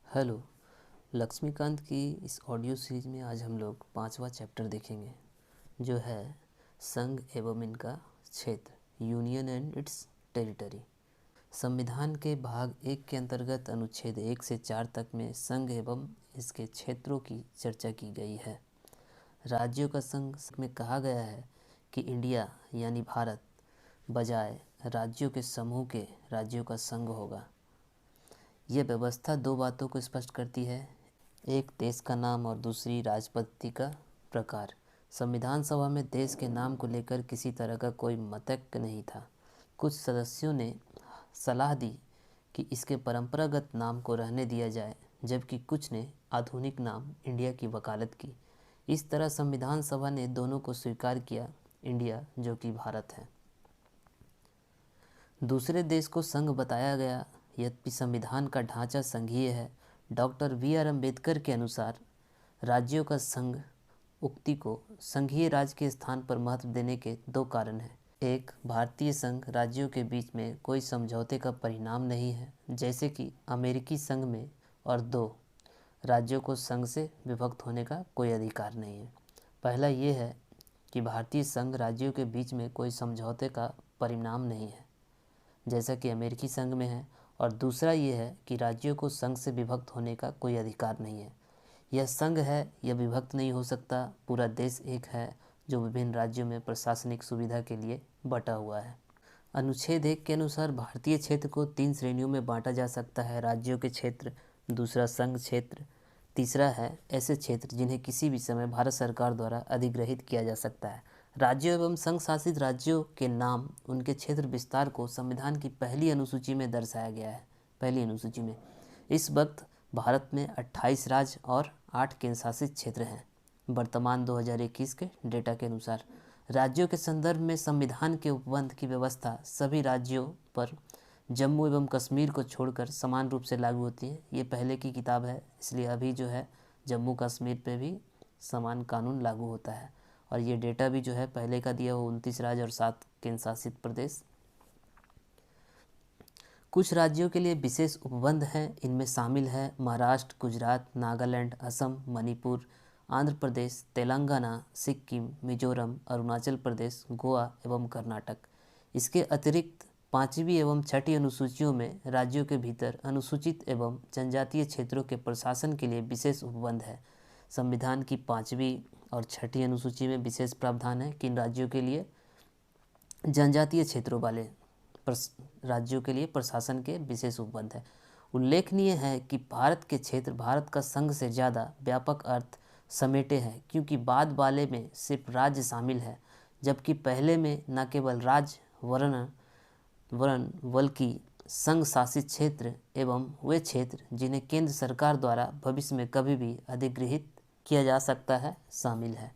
Hello. Laxmikant की इस audio series में आज हम लोग 5वां चैप्टर देखेंगे, जो है संघ एवं इनका क्षेत्र, यूनियन एंड इट्स टेरिटरी। संविधान के भाग 1 के अंतर्गत अनुच्छेद 1 से 4 तक में संघ एवं इसके क्षेत्रों की चर्चा की गई है। राज्यों का संघ में कहा गया है कि इंडिया यानी भारत बजाय राज्यों के समूह के राज्यों का संघ होगा। यह व्यवस्था दो बातों को स्पष्ट करती है, एक देश का नाम और दूसरी राजपद्धति का प्रकार। संविधान सभा में देश के नाम को लेकर किसी तरह का कोई मतैक्य नहीं था। कुछ सदस्यों ने सलाह दी कि इसके परंपरागत नाम को रहने दिया जाए, जबकि कुछ ने आधुनिक नाम इंडिया की वकालत की। इस तरह संविधान सभा ने दोनों को स्वीकार किया, इंडिया जो कि भारत है। दूसरे देश को संघ बताया गया, यद्यपि संविधान का ढांचा संघीय है। Doctor VR. अम्बेडकर के अनुसार राज्यों का संघ उक्ति को संघीय राज्य के स्थान पर महत्व देने के दो कारण हैं। एक, भारतीय संघ राज्यों के बीच में कोई समझौते का परिणाम नहीं है, जैसे कि अमेरिकी संघ में, और दो, राज्यों को संघ से विभक्त होने का कोई अधिकार नहीं है। पहला ये है कि भारतीय संघ राज्यों के बीच में कोई समझौते का परिणाम नहीं है, जैसा कि अमेरिकी संघ में है, और दूसरा ये है कि राज्यों को संघ से विभक्त होने का कोई अधिकार नहीं है। यह संघ है, यह विभक्त नहीं हो सकता। पूरा देश एक है जो विभिन्न राज्यों में प्रशासनिक सुविधा के लिए बटा हुआ है। अनुच्छेद 1 के अनुसार भारतीय क्षेत्र को 3 श्रेणियों में बांटा जा सकता है: राज्यों के क्षेत्र, दूसरा संघ क्षेत्र, तीसरा है ऐसे क्षेत्र जिन्हें किसी भी समय भारत सरकार द्वारा अधिग्रहित किया जा सकता है। राज्यों एवं संघ शासित राज्यों के नाम, उनके क्षेत्र विस्तार को संविधान की पहली अनुसूची में दर्शाया गया है। पहली अनुसूची में इस वक्त भारत में 28 राज्य और 8 केंद्र शासित क्षेत्र हैं, वर्तमान 2021 के डेटा के अनुसार। राज्यों के संदर्भ में संविधान के उपबंध की व्यवस्था सभी राज्यों पर जम्मू एवं कश्मीर को छोड़कर समान रूप से लागू होती है। ये पहले की किताब है, इसलिए अभी जो है जम्मू कश्मीर पे भी समान कानून लागू होता है। और ये डेटा भी जो है पहले का दिया हो 29 राज्य और 7 केंद्र शासित प्रदेश। कुछ राज्यों के लिए विशेष उपबंध हैं, इनमें शामिल है महाराष्ट्र, गुजरात, नागालैंड, असम, मणिपुर, आंध्र प्रदेश, तेलंगाना, सिक्किम, मिजोरम, अरुणाचल प्रदेश, गोवा एवं कर्नाटक। इसके अतिरिक्त 5वीं एवं 6ठी अनुसूचियों में राज्यों के भीतर अनुसूचित एवं जनजातीय क्षेत्रों के प्रशासन के लिए विशेष उपबंध है। संविधान की 5वीं और 6ठी अनुसूची में विशेष प्रावधान है कि इन राज्यों के लिए जनजातीय क्षेत्रों वाले राज्यों के लिए प्रशासन के विशेष उपबंध है। उल्लेखनीय है कि भारत के क्षेत्र भारत का संघ से ज़्यादा व्यापक अर्थ समेटे हैं, क्योंकि बाद वाले में सिर्फ राज्य शामिल है, जबकि पहले में न केवल राज्य वर्ण बल्कि संघ शासित क्षेत्र एवं वे क्षेत्र जिन्हें केंद्र सरकार द्वारा भविष्य में कभी भी अधिग्रहित किया जा सकता है शामिल है।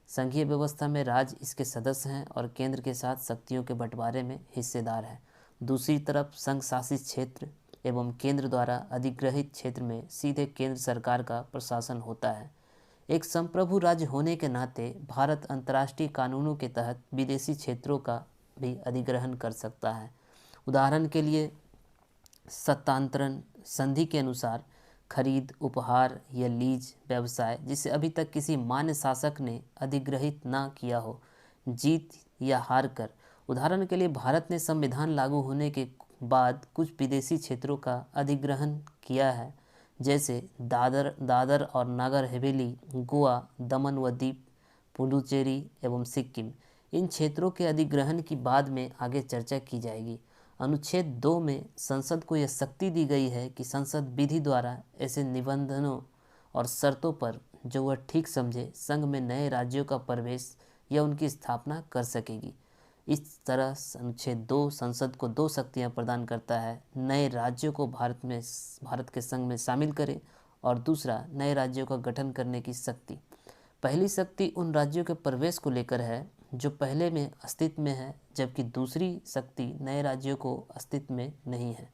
संघीय व्यवस्था में राज्य इसके सदस्य हैं और केंद्र के साथ शक्तियों के बंटवारे में हिस्सेदार है। दूसरी तरफ संघ शासित क्षेत्र एवं केंद्र द्वारा अधिग्रहित क्षेत्र में सीधे केंद्र सरकार का प्रशासन होता है। एक संप्रभु राज्य होने के नाते भारत अंतर्राष्ट्रीय कानूनों के तहत विदेशी क्षेत्रों का भी अधिग्रहण कर सकता है। उदाहरण के लिए सत्तांतरण संधि के अनुसार खरीद, उपहार या लीज व्यवसाय जिसे अभी तक किसी मान्य शासक ने अधिग्रहित ना किया हो, जीत या हार कर। उदाहरण के लिए भारत ने संविधान लागू होने के बाद कुछ विदेशी क्षेत्रों का अधिग्रहण किया है, जैसे दादर और नगर हवेली, गोवा, दमन व दीव, पुडुचेरी एवं सिक्किम। इन क्षेत्रों के अधिग्रहण की बाद में आगे चर्चा की जाएगी। अनुच्छेद 2 में संसद को यह शक्ति दी गई है कि संसद विधि द्वारा ऐसे निबंधनों और शर्तों पर जो वह ठीक समझे संघ में नए राज्यों का प्रवेश या उनकी स्थापना कर सकेगी। इस तरह अनुच्छेद 2 संसद को 2 शक्तियां प्रदान करता है: नए राज्यों को भारत के संघ में शामिल करे, और दूसरा नए राज्यों का गठन करने की शक्ति। पहली शक्ति उन राज्यों के प्रवेश को लेकर है जो पहले में अस्तित्व में है, जबकि दूसरी शक्ति नए राज्यों को अस्तित्व में नहीं है।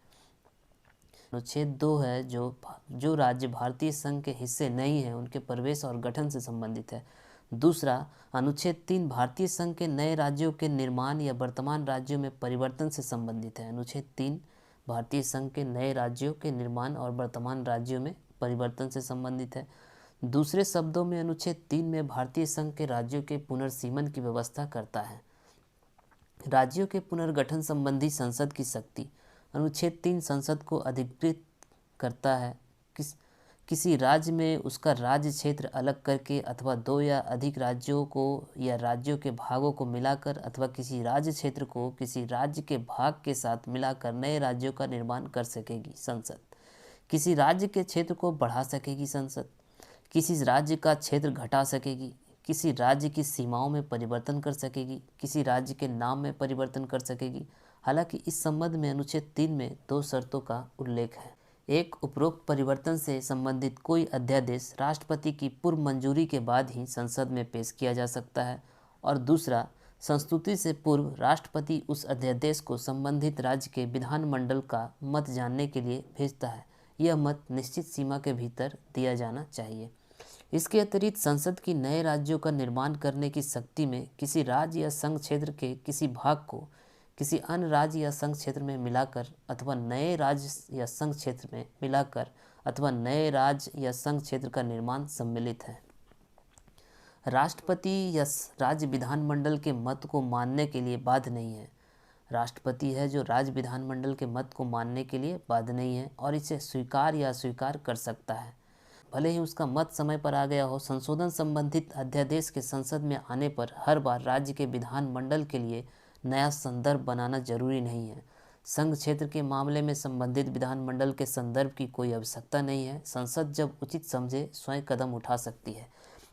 अनुच्छेद 2 है जो राज्य भारतीय संघ के हिस्से नहीं है उनके प्रवेश और गठन से संबंधित है। दूसरा अनुच्छेद 3 भारतीय संघ के नए राज्यों के निर्माण या वर्तमान राज्यों में परिवर्तन से संबंधित है। अनुच्छेद 3 भारतीय संघ के नए राज्यों के निर्माण और वर्तमान राज्यों में परिवर्तन से संबंधित है। दूसरे शब्दों में अनुच्छेद 3 में भारतीय संघ के राज्यों के पुनर्सीमन की व्यवस्था करता है। राज्यों के पुनर्गठन संबंधी संसद की शक्ति। अनुच्छेद 3 संसद को अधिकृत करता है किसी राज्य में उसका राज्य क्षेत्र अलग करके अथवा दो या अधिक राज्यों को या राज्यों के भागों को मिलाकर अथवा किसी राज्य क्षेत्र को किसी राज्य के भाग के साथ मिलाकर नए राज्यों का निर्माण कर सकेगी संसद। किसी राज्य के क्षेत्र को बढ़ा सकेगी संसद। किसी राज्य का क्षेत्र घटा सकेगी। किसी राज्य की सीमाओं में परिवर्तन कर सकेगी। किसी राज्य के नाम में परिवर्तन कर सकेगी। हालांकि इस संबंध में अनुच्छेद 3 में 2 शर्तों का उल्लेख है। एक, उपरोक्त परिवर्तन से संबंधित कोई अध्यादेश राष्ट्रपति की पूर्व मंजूरी के बाद ही संसद में पेश किया जा सकता है, और दूसरा, संस्तुति से पूर्व राष्ट्रपति उस अध्यादेश को संबंधित राज्य के विधानमंडल का मत जानने के लिए भेजता है। यह मत निश्चित सीमा के भीतर दिया जाना चाहिए। इसके अतिरिक्त संसद की नए राज्यों का निर्माण करने की शक्ति में किसी राज्य या संघ क्षेत्र के किसी भाग को किसी अन्य राज्य या संघ क्षेत्र में मिलाकर अथवा नए राज्य या संघ क्षेत्र में मिलाकर अथवा नए राज्य या संघ क्षेत्र का निर्माण सम्मिलित है। राष्ट्रपति या राज्य विधानमंडल के मत को मानने के लिए बाध्य नहीं है। राष्ट्रपति है जो राज्य विधानमंडल के मत को मानने के लिए बाध्य नहीं है और इसे स्वीकार या अस्वीकार कर सकता है, भले ही उसका मत समय पर आ गया हो। संशोधन संबंधित अध्यादेश के संसद में आने पर हर बार राज्य के विधानमंडल के लिए नया संदर्भ बनाना जरूरी नहीं है। संघ क्षेत्र के मामले में संबंधित विधानमंडल के संदर्भ की कोई आवश्यकता नहीं है। संसद जब उचित समझे स्वयं कदम उठा सकती है।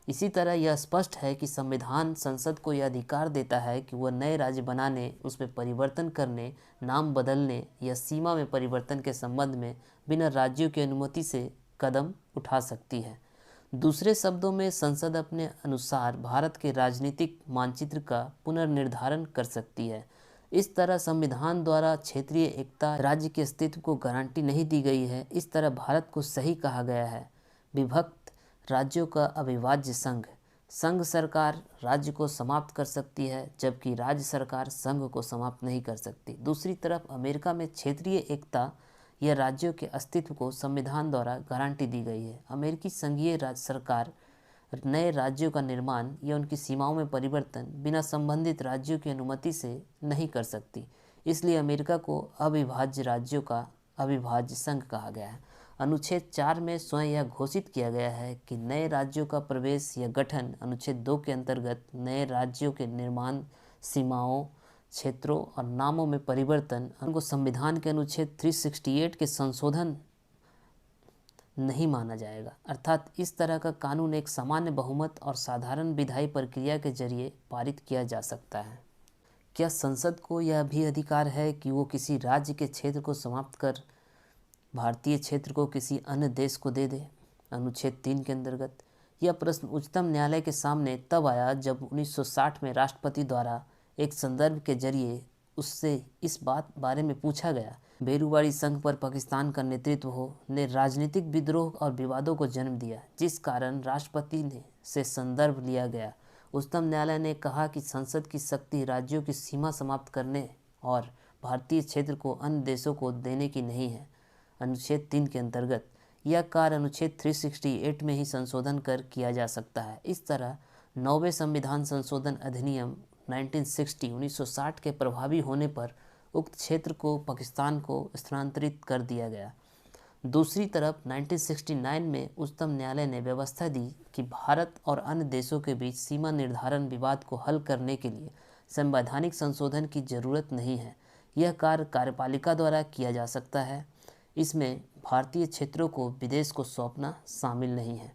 इसी तरह यह स्पष्ट है कि संविधान संसद को यह अधिकार देता है कि वह नए राज्य बनाने, उसमें परिवर्तन करने, नाम बदलने या सीमा में परिवर्तन के संबंध में बिना राज्यों की अनुमति से कदम उठा सकती है। दूसरे शब्दों में संसद अपने अनुसार भारत के राजनीतिक मानचित्र का पुनर्निर्धारण कर सकती है। इस तरह संविधान द्वारा क्षेत्रीय एकता, राज्य के अस्तित्व को गारंटी नहीं दी गई है। इस तरह भारत को सही कहा गया है। विभक्त राज्यों का अविभाज्य संघ। संघ सरकार राज्य को समाप्त कर सकती है, जबकि राज्य सरकार संघ को समाप्त नहीं कर सकती। दूसरी तरफ अमेरिका में क्षेत्रीय एकता या राज्यों के अस्तित्व को संविधान द्वारा गारंटी दी गई है। अमेरिकी संघीय राज्य सरकार नए राज्यों का निर्माण या उनकी सीमाओं में परिवर्तन बिना संबंधित राज्यों की अनुमति से नहीं कर सकती। इसलिए अमेरिका को अविभाज्य राज्यों का अविभाज्य संघ कहा गया है। अनुच्छेद 4 में स्वयं यह घोषित किया गया है कि नए राज्यों का प्रवेश या गठन अनुच्छेद 2 के अंतर्गत नए राज्यों के निर्माण, सीमाओं, क्षेत्रों और नामों में परिवर्तन उनको संविधान के अनुच्छेद 368 के संशोधन नहीं माना जाएगा। अर्थात इस तरह का कानून एक सामान्य बहुमत और साधारण विधायी प्रक्रिया के जरिए पारित किया जा सकता है। क्या संसद को यह भी अधिकार है कि वो किसी राज्य के क्षेत्र को समाप्त कर भारतीय क्षेत्र को किसी अन्य देश को दे दे? अनुच्छेद 3 के अंतर्गत यह प्रश्न उच्चतम न्यायालय के सामने तब आया जब 1960 में राष्ट्रपति द्वारा एक संदर्भ के जरिए उससे इस बारे में पूछा गया। बेरूवाड़ी संघ पर पाकिस्तान का नेतृत्व ने राजनीतिक विद्रोह और विवादों को जन्म दिया, जिस कारण राष्ट्रपति ने से संदर्भ लिया गया। उच्चतम न्यायालय ने कहा कि संसद की शक्ति राज्यों की सीमा समाप्त करने और भारतीय क्षेत्र को अन्य देशों को देने की नहीं है। अनुच्छेद 3 के अंतर्गत यह कार्य अनुच्छेद 368 में ही संशोधन कर किया जा सकता है। इस तरह 9वें संविधान संशोधन अधिनियम 1960 के प्रभावी होने पर उक्त क्षेत्र को पाकिस्तान को स्थानांतरित कर दिया गया। दूसरी तरफ 1969 में उच्चतम न्यायालय ने व्यवस्था दी कि भारत और अन्य देशों के बीच सीमा निर्धारण विवाद को हल करने के लिए संवैधानिक संशोधन की जरूरत नहीं है। यह कार्य कार्यपालिका द्वारा किया जा सकता है। इसमें भारतीय क्षेत्रों को विदेश को सौंपना शामिल नहीं है।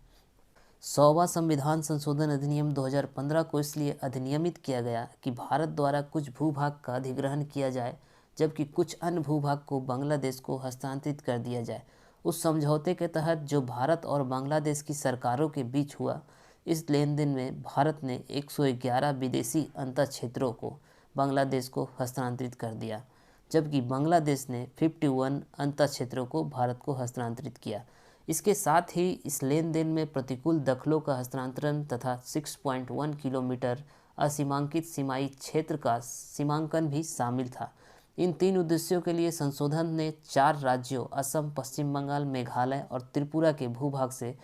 100वां संविधान संशोधन अधिनियम 2015 को इसलिए अधिनियमित किया गया कि भारत द्वारा कुछ भूभाग का अधिग्रहण किया जाए, जबकि कुछ अन्य भूभाग को बांग्लादेश को हस्तांतरित कर दिया जाए। उस समझौते के तहत जो भारत और बांग्लादेश की सरकारों के बीच हुआ, इस लेन देन में भारत ने 111 विदेशी अंतर क्षेत्रों को बांग्लादेश को हस्तांतरित कर दिया, जबकि बांग्लादेश ने 51 अंतर क्षेत्रों को भारत को हस्तांतरित किया। इसके साथ ही इस लेन देन में प्रतिकूल दखलों का हस्तांतरण तथा 6.1 किलोमीटर असीमांकित सीमाई क्षेत्र का सीमांकन भी शामिल था। इन 3 उद्देश्यों के लिए संशोधन ने 4 राज्यों असम, पश्चिम बंगाल, मेघालय और त्रिपुरा के भूभाग से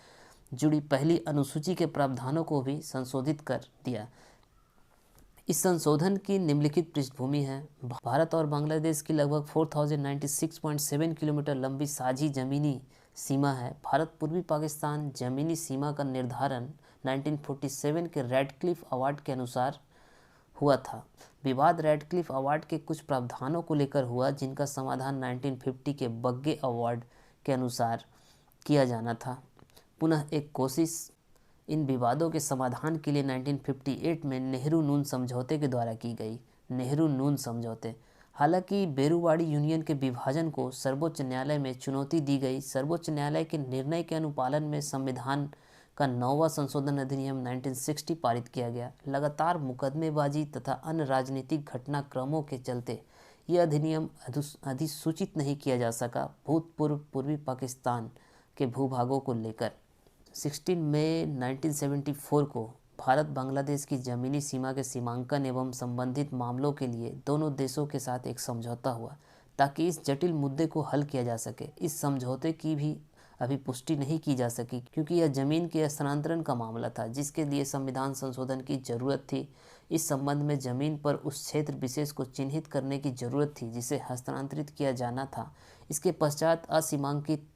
जुड़ी पहली अनुसूची के प्रावधानों को भी संशोधित कर दिया। इस संशोधन की निम्नलिखित पृष्ठभूमि है। भारत और बांग्लादेश की लगभग 4096.7 किलोमीटर लंबी साझी जमीनी सीमा है। भारत पूर्वी पाकिस्तान जमीनी सीमा का निर्धारण 1947 के रेडक्लिफ अवार्ड के अनुसार हुआ था। विवाद रेडक्लिफ अवार्ड के कुछ प्रावधानों को लेकर हुआ, जिनका समाधान 1950 के बग्गे अवार्ड के अनुसार किया जाना था। पुनः एक कोशिश इन विवादों के समाधान के लिए 1958 में नेहरू नून समझौते के द्वारा की गई। नेहरू नून समझौते। हालांकि बेरुवाड़ी यूनियन के विभाजन को सर्वोच्च न्यायालय में चुनौती दी गई। सर्वोच्च न्यायालय के निर्णय के अनुपालन में संविधान का 9वां संशोधन अधिनियम 1960 पारित किया गया। लगातार मुकदमेबाजी तथा अन्य राजनीतिक घटनाक्रमों के चलते यह अधिनियम अधिसूचित नहीं किया जा सका। भूतपूर्व पूर्वी पाकिस्तान के भूभागों को लेकर 16 मई 1974 को भारत बांग्लादेश की ज़मीनी सीमा के सीमांकन एवं संबंधित मामलों के लिए दोनों देशों के साथ एक समझौता हुआ ताकि इस जटिल मुद्दे को हल किया जा सके। इस समझौते की भी अभी पुष्टि नहीं की जा सकी क्योंकि यह ज़मीन के हस्तांतरण का मामला था, जिसके लिए संविधान संशोधन की जरूरत थी। इस संबंध में ज़मीन पर उस क्षेत्र विशेष को चिन्हित करने की जरूरत थी जिसे हस्तांतरित किया जाना था। इसके पश्चात असीमांकित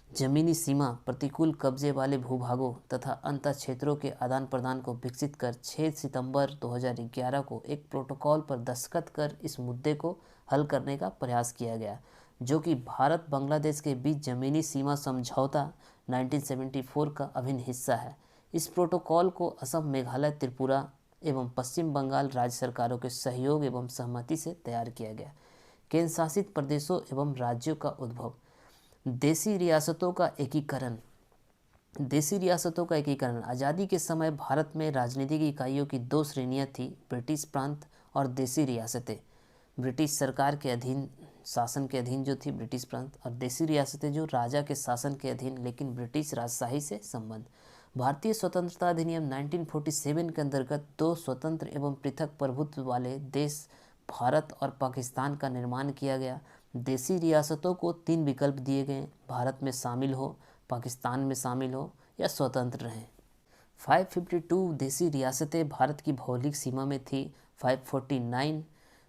जमीनी सीमा, प्रतिकूल कब्जे वाले भूभागों तथा अंतर क्षेत्रों के आदान प्रदान को विकसित कर 6 सितंबर 2011 को एक प्रोटोकॉल पर दस्तखत कर इस मुद्दे को हल करने का प्रयास किया गया, जो कि भारत बांग्लादेश के बीच जमीनी सीमा समझौता 1974 का अभिन्न हिस्सा है। इस प्रोटोकॉल को असम, मेघालय, त्रिपुरा एवं पश्चिम बंगाल राज्य सरकारों के सहयोग एवं सहमति से तैयार किया गया। केंद्र शासित प्रदेशों एवं राज्यों का उद्भव। देशी रियासतों का एकीकरण। देशी रियासतों का एकीकरण। आज़ादी के समय भारत में राजनीतिक इकाइयों की 2 श्रेणियां थी, ब्रिटिश प्रांत और देशी रियासतें। ब्रिटिश सरकार के अधीन, शासन के अधीन जो थी ब्रिटिश प्रांत, और देशी रियासतें जो राजा के शासन के अधीन लेकिन ब्रिटिश राजशाही से संबंध। भारतीय स्वतंत्रता अधिनियम 1947 के अंतर्गत 2 स्वतंत्र एवं पृथक प्रभुत्व वाले देश भारत और पाकिस्तान का निर्माण किया गया। देशी रियासतों को 3 विकल्प दिए गए: भारत में शामिल हो, पाकिस्तान में शामिल हो या स्वतंत्र रहें। 552 देशी रियासतें भारत की भौगोलिक सीमा में थी। 549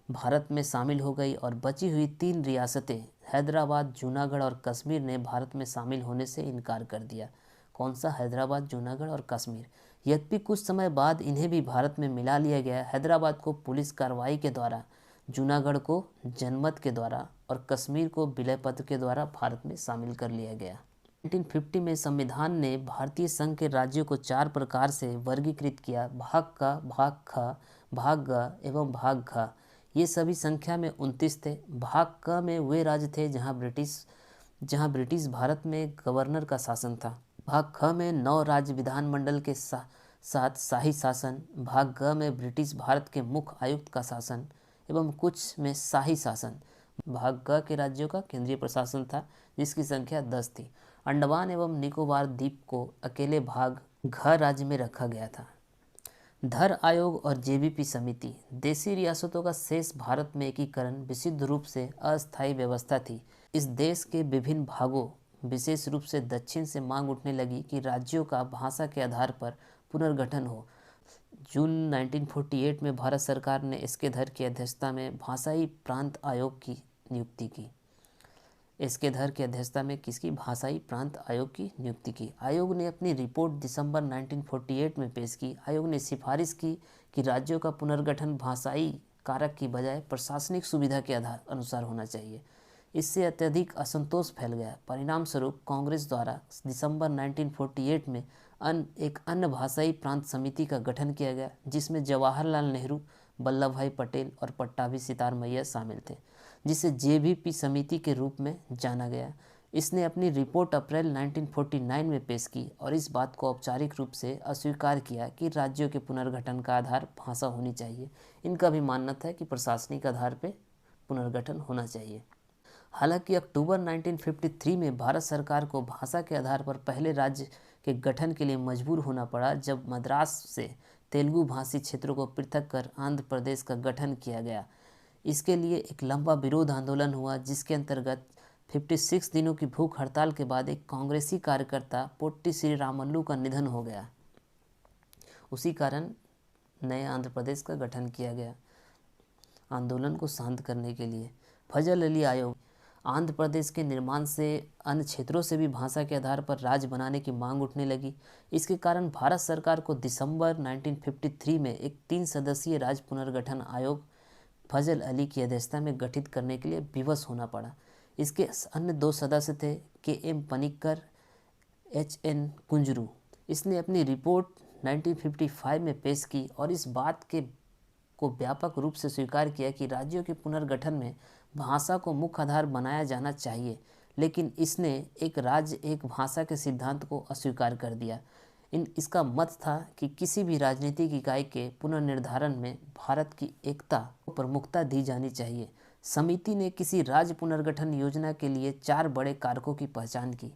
भारत में शामिल हो गई और बची हुई 3 रियासतें हैदराबाद, जूनागढ़ और कश्मीर ने भारत में शामिल होने से इनकार कर दिया। कौन सा? हैदराबाद, जूनागढ़ और कश्मीर। यद्यपि कुछ समय बाद इन्हें भी भारत में मिला लिया गया। हैदराबाद को पुलिस कार्रवाई के द्वारा, जूनागढ़ को जनमत के द्वारा और कश्मीर को विलय पत्र के द्वारा भारत में शामिल कर लिया गया। 1950 में संविधान ने भारतीय संघ के राज्यों को 4 प्रकार से वर्गीकृत किया: भाग का, भाग ख, भाग ग एवं भाग घ। ये सभी संख्या में 29 थे। भाग क में वे राज्य थे जहां ब्रिटिश भारत में गवर्नर का शासन था। भाग ख में 9 राज्य विधानमंडल के साथ शाही शासन। भाग ग में ब्रिटिश भारत के मुख्य आयुक्त का शासन एवं कुछ में शाही शासन। भाग ग के राज्यों का केंद्रीय प्रशासन था जिसकी संख्या 10 थी। अंडमान एवं निकोबार द्वीप को अकेले भाग घ राज्य में रखा गया था। धर आयोग और जेबीपी समिति। देशी रियासतों का शेष भारत में एकीकरण विशुद्ध रूप से अस्थायी व्यवस्था थी। इस देश के विभिन्न भागों, विशेष रूप से दक्षिण से मांग उठने लगी कि राज्यों का भाषा के आधार पर पुनर्गठन हो। जून 1948 में भारत सरकार ने एसके धर की अध्यक्षता में भाषाई प्रांत आयोग की नियुक्ति की। एसके धर की अध्यक्षता में किसकी? भाषाई प्रांत आयोग की नियुक्ति की। आयोग ने अपनी रिपोर्ट दिसंबर 1948 में पेश की। आयोग ने सिफारिश की कि राज्यों का पुनर्गठन भाषाई कारक की बजाय प्रशासनिक सुविधा के अनुसार होना चाहिए। इससे अत्यधिक असंतोष फैल गया। परिणाम स्वरूप कांग्रेस द्वारा दिसंबर 1948 में एक अन्य भाषाई प्रांत समिति का गठन किया गया, जिसमें जवाहरलाल नेहरू, वल्लभ भाई पटेल और पट्टाभी सितार मैया शामिल थे, जिसे जेबीपी समिति के रूप में जाना गया। इसने अपनी रिपोर्ट अप्रैल 1949 में पेश की और इस बात को औपचारिक रूप से अस्वीकार किया कि राज्यों के पुनर्गठन का आधार भाषा होनी चाहिए। इनका भी मानना था कि प्रशासनिक आधार पर पुनर्गठन होना चाहिए। हालांकि अक्टूबर 1953 में भारत सरकार को भाषा के आधार पर पहले राज्य के गठन के लिए मजबूर होना पड़ा, जब मद्रास से तेलुगु भाषी क्षेत्रों को पृथक कर आंध्र प्रदेश का गठन किया गया। इसके लिए एक लंबा विरोध आंदोलन हुआ, जिसके अंतर्गत 56 दिनों की भूख हड़ताल के बाद एक कांग्रेसी कार्यकर्ता पोट्टी श्रीरामुलु का निधन हो गया। उसी कारण नए आंध्र प्रदेश का गठन किया गया आंदोलन को शांत करने के लिए। फजल अली आयोग। आंध्र प्रदेश के निर्माण से अन्य क्षेत्रों से भी भाषा के आधार पर राज्य बनाने की मांग उठने लगी। इसके कारण भारत सरकार को दिसंबर 1953 में एक 3 सदस्यीय राज्य पुनर्गठन आयोग फजल अली की अध्यक्षता में गठित करने के लिए विवश होना पड़ा। इसके अन्य 2 सदस्य थे KM पनिक्कर, HN कुंजरू। इसने अपनी रिपोर्ट 1955 में पेश की और इस बात को व्यापक रूप से स्वीकार किया कि राज्यों के पुनर्गठन में भाषा को मुख्य आधार बनाया जाना चाहिए, लेकिन इसने एक राज्य एक भाषा के सिद्धांत को अस्वीकार कर दिया। इसका मत था कि किसी भी राजनीतिक इकाई के पुनर्निर्धारण में भारत की एकता को प्रमुखता दी जानी चाहिए। समिति ने किसी राज्य पुनर्गठन योजना के लिए 4 बड़े कारकों की पहचान की: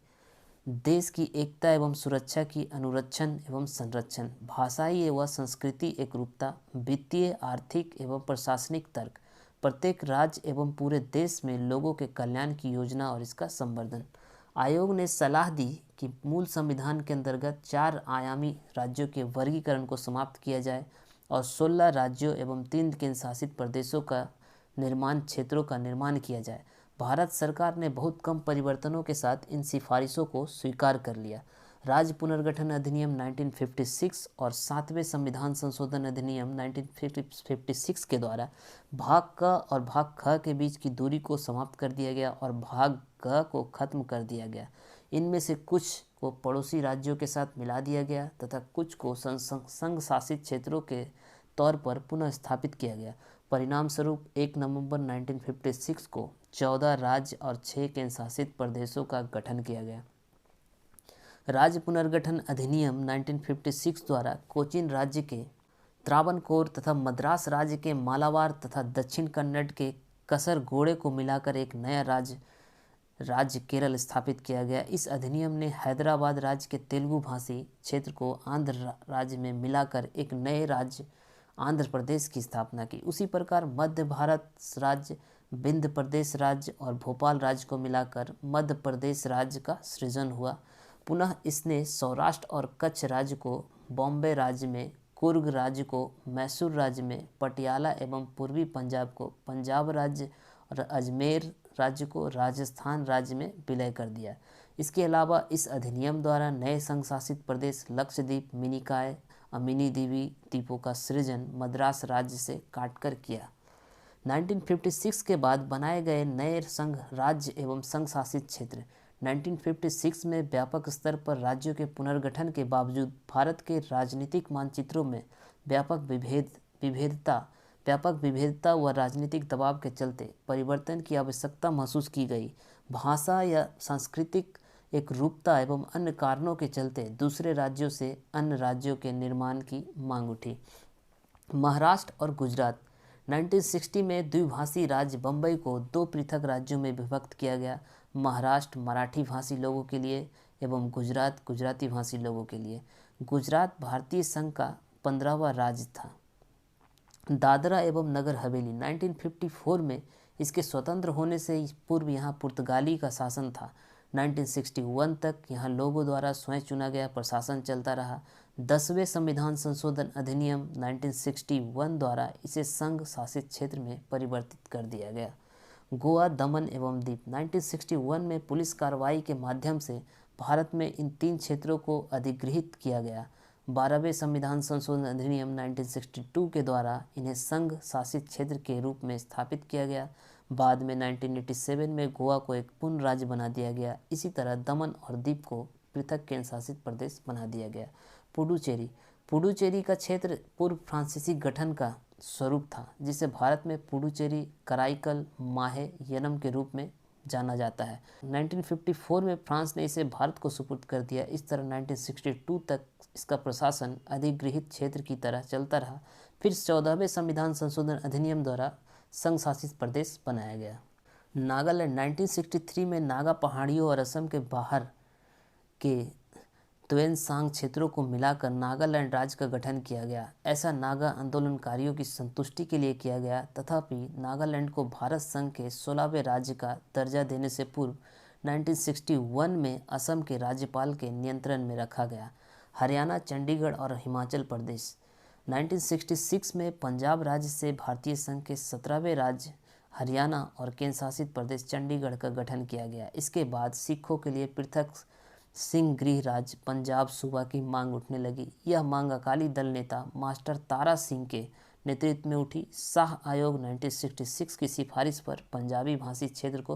देश की एकता एवं सुरक्षा की अनुरक्षण एवं संरक्षण, भाषाई एवं संस्कृति एकरूपता, वित्तीय, आर्थिक एवं प्रशासनिक तर्क, प्रत्येक राज्य एवं पूरे देश में लोगों के कल्याण की योजना और इसका संवर्धन। आयोग ने सलाह दी कि मूल संविधान के अंतर्गत 4 आयामी राज्यों के वर्गीकरण को समाप्त किया जाए और 16 राज्यों एवं 3 केंद्र शासित प्रदेशों का क्षेत्रों का निर्माण किया जाए। भारत सरकार ने बहुत कम परिवर्तनों के साथ इन सिफारिशों को स्वीकार कर लिया। राज्य पुनर्गठन अधिनियम 1956 और 7वें संविधान संशोधन अधिनियम 1956 के द्वारा भाग क और भाग ख के बीच की दूरी को समाप्त कर दिया गया और भाग ग को खत्म कर दिया गया। इनमें से कुछ को पड़ोसी राज्यों के साथ मिला दिया गया तथा कुछ को संघ शासित क्षेत्रों के तौर पर पुनः स्थापित किया गया। परिणाम स्वरूप 1 नवंबर 1956 को 14 राज्य और 6 केंद्र शासित प्रदेशों का गठन किया गया। राज्य पुनर्गठन अधिनियम 1956 द्वारा कोचीन राज्य के त्रावणकोर तथा मद्रास राज्य के मालाबार तथा दक्षिण कन्नड़ के कसरगोड़े को मिलाकर एक नया राज्य केरल स्थापित किया गया। इस अधिनियम ने हैदराबाद राज्य के तेलुगु भाषी क्षेत्र को आंध्र राज्य में मिलाकर एक नए राज्य आंध्र प्रदेश की स्थापना की। उसी प्रकार मध्य भारत राज्य, विंध्य प्रदेश राज्य और भोपाल राज्य को मिलाकर मध्य प्रदेश राज्य का सृजन हुआ। पुनः इसने सौराष्ट्र और कच्छ राज्य को बॉम्बे राज्य में, कुर्ग राज्य को मैसूर राज्य में, पटियाला एवं पूर्वी पंजाब को पंजाब राज्य और अजमेर राज्य को राजस्थान राज्य में विलय कर दिया। इसके अलावा इस अधिनियम द्वारा नए संघ शासित प्रदेश लक्षद्वीप, मिनिकॉय, अमिनी द्वीपी द्वीपों का सृजन मद्रास राज्य से काटकर किया। 1956 के बाद बनाए गए नए संघ राज्य एवं संघ शासित क्षेत्र 1956 में व्यापक स्तर पर राज्यों के पुनर्गठन के बावजूद भारत के राजनीतिक मानचित्रों में व्यापक विभेदता व राजनीतिक दबाव के चलते परिवर्तन की आवश्यकता महसूस की गई। भाषा या सांस्कृतिक एकरूपता एवं अन्य कारणों के चलते दूसरे राज्यों से अन्य राज्यों के निर्माण की मांग उठी। महाराष्ट्र और गुजरात 1960 में द्विभाषी राज्य बम्बई को 2 पृथक राज्यों में विभक्त किया गया। महाराष्ट्र मराठी भाषी लोगों के लिए एवं गुजरात गुजराती भाषी लोगों के लिए। गुजरात भारतीय संघ का 15वां राज्य था। दादरा एवं नगर हवेली 1954 में इसके स्वतंत्र होने से पूर्व यहाँ पुर्तगाली का शासन था। 1961 तक यहाँ लोगों द्वारा स्वयं चुना गया प्रशासन चलता रहा। 10वें संविधान संशोधन अधिनियम 1961 द्वारा इसे संघ शासित क्षेत्र में परिवर्तित कर दिया गया। गोवा, दमन एवं दीव 1961 में पुलिस कार्रवाई के माध्यम से भारत में इन 3 क्षेत्रों को अधिगृहीत किया गया। 12वें संविधान संशोधन अधिनियम 1962 के द्वारा इन्हें संघ शासित क्षेत्र के रूप में स्थापित किया गया। बाद में 1987 में गोवा को एक पूर्ण राज्य बना दिया गया। इसी तरह दमन और दीव को पृथक केंद्र शासित प्रदेश बना दिया गया। पुडुचेरी का क्षेत्र पूर्व फ्रांसीसी गठन का स्वरूप था, जिसे भारत में पुडुचेरी, कराईकल, माहे, यनम के रूप में जाना जाता है। 1954 में फ्रांस ने इसे भारत को सुपुर्द कर दिया। इस तरह 1962 तक इसका प्रशासन अधिगृहीत क्षेत्र की तरह चलता रहा। फिर 14वें संविधान संशोधन अधिनियम द्वारा संघ शासित प्रदेश बनाया गया। नागालैंड 1963 में नागा पहाड़ियों और असम के बाहर के त्वेनसांग क्षेत्रों को मिलाकर नागालैंड राज्य का गठन किया गया। ऐसा नागा आंदोलनकारियों की संतुष्टि के लिए किया गया। तथापि नागालैंड को भारत संघ के 16वें राज्य का दर्जा देने से पूर्व 1961 में असम के राज्यपाल के नियंत्रण में रखा गया। हरियाणा, चंडीगढ़ और हिमाचल प्रदेश। 1966 में पंजाब राज्य से भारतीय संघ के 17वें राज्य हरियाणा और केंद्र शासित प्रदेश चंडीगढ़ का गठन किया गया। इसके बाद सिखों के लिए पृथक सिंह गृह राज्य पंजाब सूबा की मांग उठने लगी। यह मांग अकाली दल नेता मास्टर तारा सिंह के नेतृत्व में उठी। शाह आयोग 1966 की सिफारिश पर पंजाबी भाषी क्षेत्र को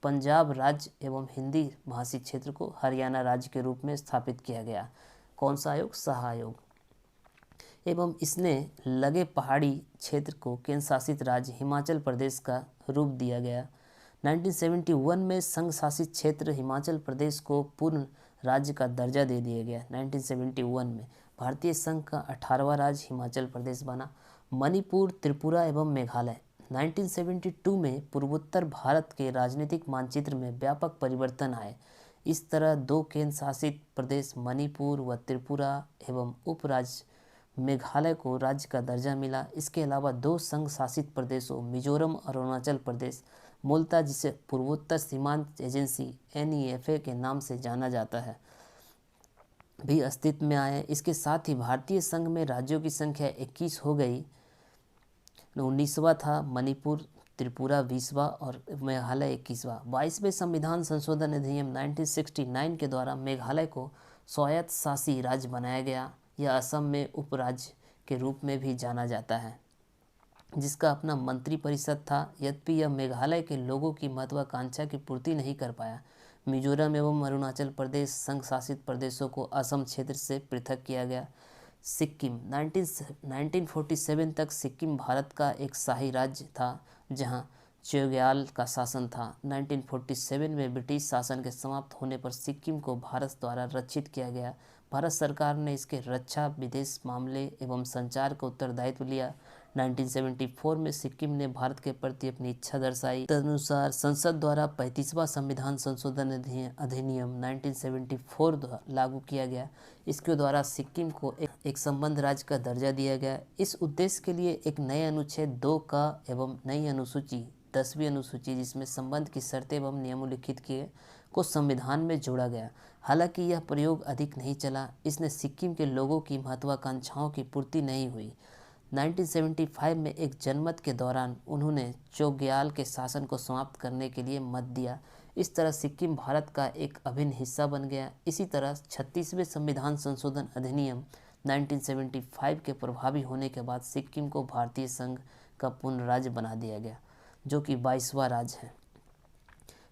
पंजाब राज्य एवं हिंदी भाषी क्षेत्र को हरियाणा राज्य के रूप में स्थापित किया गया। कौन सा आयोग? शाह आयोग। एवं इसने लगे पहाड़ी क्षेत्र को केंद्र शासित राज्य हिमाचल प्रदेश का रूप दिया गया। 1971 में संघ शासित क्षेत्र हिमाचल प्रदेश को पूर्ण राज्य का दर्जा दे दिया गया। 1971 में भारतीय संघ का 18वां राज्य हिमाचल प्रदेश बना। मणिपुर, त्रिपुरा एवं मेघालय। 1972 में पूर्वोत्तर भारत के राजनीतिक मानचित्र में व्यापक परिवर्तन आए। इस तरह दो केंद्र शासित प्रदेश मणिपुर व त्रिपुरा एवं उपराज्य मेघालय को राज्य का दर्जा मिला। इसके अलावा दो संघ शासित प्रदेशों मिजोरम और अरुणाचल प्रदेश, मूलतः जिसे पूर्वोत्तर सीमांत एजेंसी NEFA के नाम से जाना जाता है, भी अस्तित्व में आए। इसके साथ ही भारतीय संघ में राज्यों की संख्या 21 हो गई। 19वां था मणिपुर, त्रिपुरा 20वां और मेघालय 21वां। 22वें संविधान संशोधन अधिनियम 1969 के द्वारा मेघालय को स्वायत्त शासी राज्य बनाया गया। यह असम में उपराज्य के रूप में भी जाना जाता है, जिसका अपना मंत्री परिषद था। यद्यपि यह मेघालय के लोगों की महत्वाकांक्षा की पूर्ति नहीं कर पाया। मिजोरम एवं अरुणाचल प्रदेश संघ शासित प्रदेशों को असम क्षेत्र से पृथक किया गया। सिक्किम 1947 तक सिक्किम भारत का एक शाही राज्य था, जहां चोग्याल का शासन था। 1947 में ब्रिटिश शासन के समाप्त होने पर सिक्किम को भारत द्वारा रक्षित किया गया। भारत सरकार ने इसके रक्षा, विदेश मामले एवं संचार का उत्तरदायित्व लिया। 1974 में सिक्किम ने भारत के प्रति अपनी इच्छा दर्शाई। तदनुसार संसद द्वारा 35वां संविधान संशोधन अधिनियम 1974 लागू किया गया। इसके द्वारा सिक्किम को एक संबद्ध राज्य का दर्जा दिया गया। इस उद्देश्य के लिए एक नए अनुच्छेद 2 का एवं नई अनुसूची 10वीं अनुसूची, जिसमें संबंध की शर्तें एवं नियम उल्लिखित किए, को संविधान में जोड़ा गया। हालांकि यह प्रयोग अधिक नहीं चला। इसने सिक्किम के लोगों की महत्वाकांक्षाओं की पूर्ति नहीं हुई। 1975 में एक जनमत के दौरान उन्होंने चोग्याल के शासन को समाप्त करने के लिए मत दिया। इस तरह सिक्किम भारत का एक अभिन्न हिस्सा बन गया। इसी तरह 36वें संविधान संशोधन अधिनियम 1975 के प्रभावी होने के बाद सिक्किम को भारतीय संघ का पूर्ण राज्य बना दिया गया, जो कि 22वां राज्य है।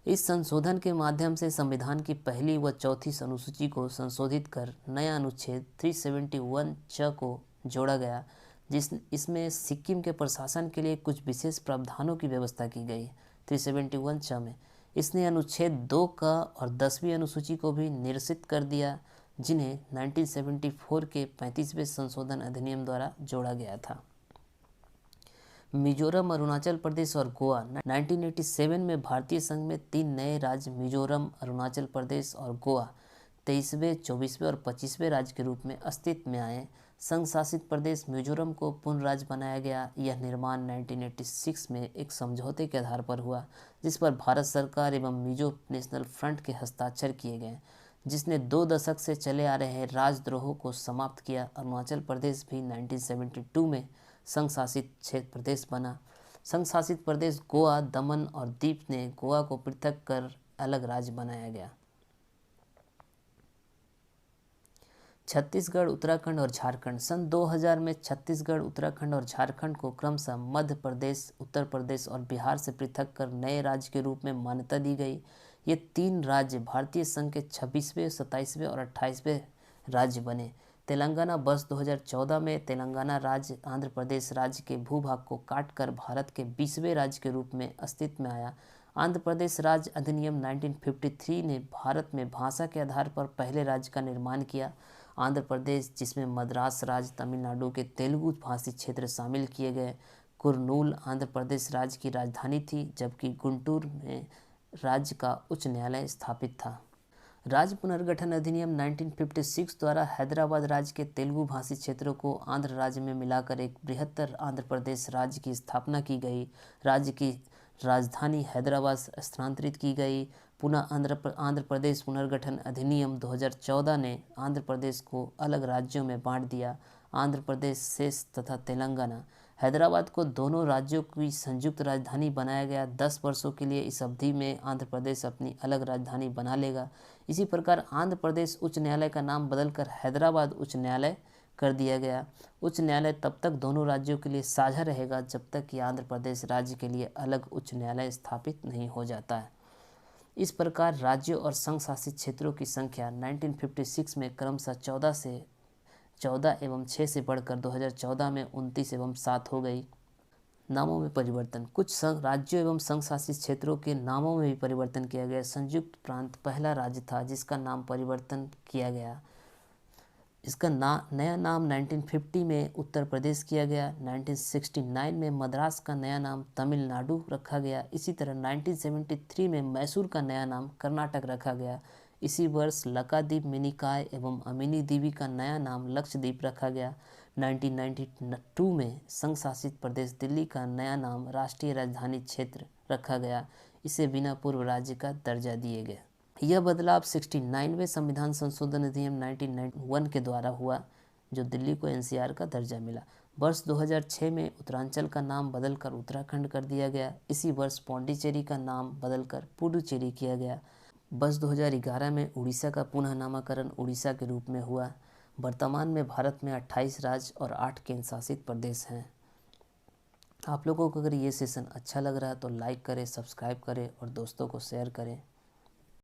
इस संशोधन के माध्यम से संविधान की पहली व चौथी अनुसूची को संशोधित कर नया अनुच्छेद 371 च को जोड़ा गया, इसमें सिक्किम के प्रशासन के लिए कुछ विशेष प्रावधानों की व्यवस्था की गई। 371 च में इसने अनुच्छेद 2 का और 10वीं अनुसूची को भी निरसित कर दिया, जिन्हें 1974 के 35वें संशोधन अधिनियम द्वारा जोड़ा गया था। मिजोरम, अरुणाचल प्रदेश और गोवा। 1987 में भारतीय संघ में 3 नए राज्य मिजोरम, अरुणाचल प्रदेश और गोवा 23वें, 24वें और 25वें राज्य के रूप में अस्तित्व में आए। संघ शासित प्रदेश मिजोरम को पूर्ण राज्य बनाया गया। यह निर्माण 1986 में एक समझौते के आधार पर हुआ, जिस पर भारत सरकार एवं मिजो नेशनल फ्रंट के हस्ताक्षर किए गए, जिसने 2 दशक से चले आ रहे राजद्रोह को समाप्त किया। अरुणाचल प्रदेश भी 1972 में संघ शासित क्षेत्र प्रदेश बना। संघ शासित प्रदेश गोवा, दमन और दीव ने गोवा को पृथक कर अलग राज्य बनाया गया। छत्तीसगढ़, उत्तराखंड और झारखंड। सन 2000 में छत्तीसगढ़, उत्तराखंड और झारखंड को क्रमशः मध्य प्रदेश, उत्तर प्रदेश और बिहार से पृथक कर नए राज्य के रूप में मान्यता दी गई। ये 3 राज्य भारतीय संघ के 26वें, 27वें और 28वें राज्य बने। तेलंगाना वर्ष 2014 में तेलंगाना राज्य आंध्र प्रदेश राज्य के भूभाग को काटकर भारत के 20वें राज्य के रूप में अस्तित्व में आया। आंध्र प्रदेश राज्य अधिनियम 1953 ने भारत में भाषा के आधार पर पहले राज्य का निर्माण किया। आंध्र प्रदेश, जिसमें मद्रास राज्य, तमिलनाडु के तेलुगु भाषी क्षेत्र शामिल किए गए। कुर्नूल आंध्र प्रदेश राज्य की राजधानी थी, जबकि गुंटूर में राज्य का उच्च न्यायालय स्थापित था। राज्य पुनर्गठन अधिनियम 1956 द्वारा हैदराबाद राज्य के तेलुगु भाषी क्षेत्रों को आंध्र राज्य में मिलाकर एक बृहत्तर आंध्र प्रदेश राज्य की स्थापना की गई। राज्य की राजधानी हैदराबाद स्थानांतरित की गई। पुनः आंध्र प्रदेश पुनर्गठन अधिनियम 2014 ने आंध्र प्रदेश को अलग राज्यों में बांट दिया। आंध्र प्रदेश, शेष तथा तेलंगाना। हैदराबाद को दोनों राज्यों की संयुक्त राजधानी बनाया गया। 10 वर्षों के लिए इस अवधि में आंध्र प्रदेश अपनी अलग राजधानी बना लेगा। इसी प्रकार आंध्र प्रदेश उच्च न्यायालय का नाम बदलकर हैदराबाद उच्च न्यायालय कर दिया गया। उच्च न्यायालय तब तक दोनों राज्यों के लिए साझा रहेगा जब तक कि आंध्र प्रदेश राज्य के लिए अलग उच्च न्यायालय स्थापित नहीं हो जाता है। इस प्रकार राज्यों और संघ शासित क्षेत्रों की संख्या 1956 में क्रमशः 14 एवं 6 से बढ़कर 2014 में 29 एवं 7 हो गई। नामों में परिवर्तन। कुछ राज्यों एवं संघ शासित क्षेत्रों के नामों में भी परिवर्तन किया गया। संयुक्त प्रांत पहला राज्य था जिसका नाम परिवर्तन किया गया। इसका नया नाम 1950 में उत्तर प्रदेश किया गया। 1969 में मद्रास का नया नाम तमिलनाडु रखा गया। इसी तरह 1973 में मैसूर का नया नाम कर्नाटक रखा गया। इसी वर्ष लक्षद्वीप, मिनिकॉय एवं अमिनी द्वीप का नया नाम लक्षद्वीप रखा गया। 1992 में संघ शासित प्रदेश दिल्ली का नया नाम राष्ट्रीय राजधानी क्षेत्र रखा गया। इसे बिना पूर्व राज्य का दर्जा दिए गए। यह बदलाव 69वें संविधान संशोधन अधिनियम 1991 के द्वारा हुआ, जो दिल्ली को एनसीआर का दर्जा मिला। वर्ष 2006 में उत्तरांचल का नाम बदलकर उत्तराखंड कर दिया गया। इसी वर्ष पौंडीचेरी का नाम बदलकर पुडुचेरी किया गया। वर्ष 2011 में उड़ीसा का पुनः नामकरण उड़ीसा के रूप में हुआ। वर्तमान में भारत में 28 राज्य और 8 केंद्र शासित प्रदेश हैं। आप लोगों को अगर ये सेशन अच्छा लग रहा है तो लाइक करें, सब्सक्राइब करें और दोस्तों को शेयर करें।